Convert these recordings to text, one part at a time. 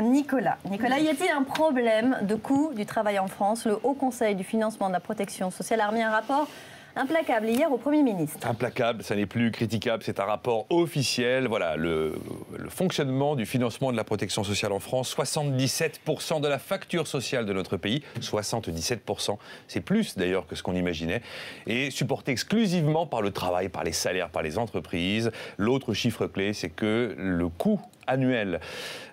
Nicolas, y a-t-il un problème de coût du travail en France? Le Haut Conseil du financement de la protection sociale a remis un rapport implacable hier au Premier ministre. Implacable, ça n'est plus critiquable, c'est un rapport officiel. Voilà, le fonctionnement du financement de la protection sociale en France, 77% de la facture sociale de notre pays, 77%, c'est plus d'ailleurs que ce qu'on imaginait, est supporté exclusivement par le travail, par les salaires, par les entreprises. L'autre chiffre clé, c'est que le coût annuel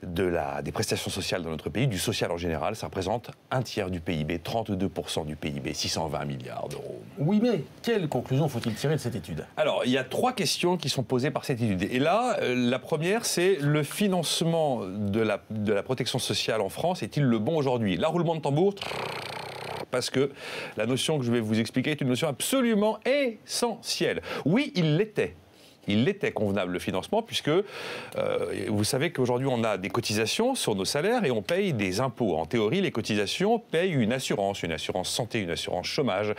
des prestations sociales dans notre pays, du social en général, ça représente un tiers du PIB, 32% du PIB, 620 milliards d'euros. Oui, mais quelle conclusion faut-il tirer de cette étude? Alors, il y a 3 questions qui sont posées par cette étude. Et là, la première, c'est le financement de la protection sociale en France est-il le bon aujourd'hui? Là, roulement de tambour, parce que la notion que je vais vous expliquer est une notion absolument essentielle. Oui, il l'était. Il était convenable le financement puisque vous savez qu'aujourd'hui on a des cotisations sur nos salaires et on paye des impôts. En théorie, les cotisations payent une assurance santé, une assurance chômage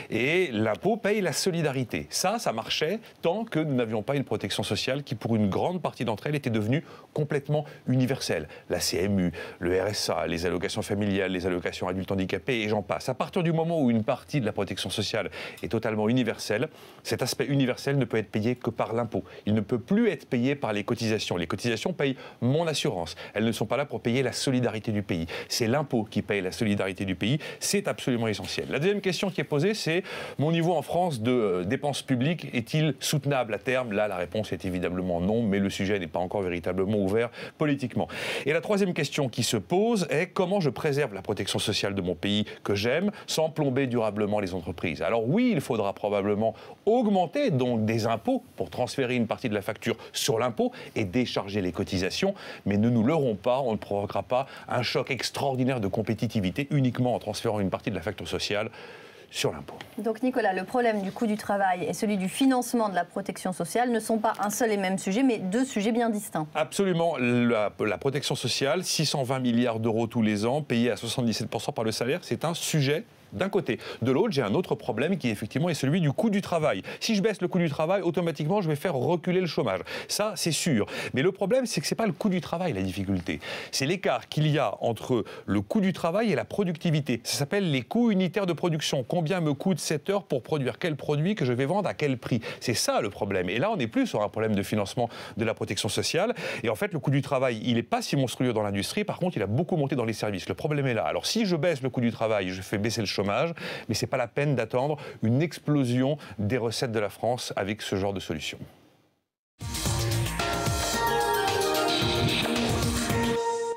et l'impôt paye la solidarité. Ça marchait tant que nous n'avions pas une protection sociale qui pour une grande partie d'entre elles était devenue complètement universelle. La CMU, le RSA, les allocations familiales, les allocations adultes handicapés et j'en passe. À partir du moment où une partie de la protection sociale est totalement universelle, cet aspect universel ne peut être payé que par l'impôt. Il ne peut plus être payé par les cotisations. Les cotisations payent mon assurance. Elles ne sont pas là pour payer la solidarité du pays. C'est l'impôt qui paye la solidarité du pays. C'est absolument essentiel. La deuxième question qui est posée, c'est mon niveau en France de dépenses publiques est-il soutenable à terme? Là, la réponse est évidemment non, mais le sujet n'est pas encore véritablement ouvert politiquement. Et la troisième question qui se pose est comment je préserve la protection sociale de mon pays que j'aime sans plomber durablement les entreprises? Alors oui, il faudra probablement augmenter donc des impôts pour transférer une partie de la facture sur l'impôt et décharger les cotisations, mais ne nous leurrons pas, on ne provoquera pas un choc extraordinaire de compétitivité uniquement en transférant une partie de la facture sociale sur l'impôt. Donc Nicolas, le problème du coût du travail et celui du financement de la protection sociale ne sont pas un seul et même sujet, mais 2 sujets bien distincts. Absolument. La protection sociale, 620 milliards d'euros tous les ans, payés à 77% par le salaire, c'est un sujet d'un côté. De l'autre, j'ai un autre problème qui effectivement est celui du coût du travail. Si je baisse le coût du travail, automatiquement, je vais faire reculer le chômage. Ça, c'est sûr. Mais le problème, c'est que ce n'est pas le coût du travail, la difficulté. C'est l'écart qu'il y a entre le coût du travail et la productivité. Ça s'appelle les coûts unitaires de production. Combien me coûte 7 heures pour produire quel produit que je vais vendre à quel prix? C'est ça le problème. Et là, on n'est plus sur un problème de financement de la protection sociale. Et en fait, le coût du travail, il n'est pas si monstrueux dans l'industrie. Par contre, il a beaucoup monté dans les services. Le problème est là. Alors, si je baisse le coût du travail, je fais baisser le chômage, mais ce n'est pas la peine d'attendre une explosion des recettes de la France avec ce genre de solution.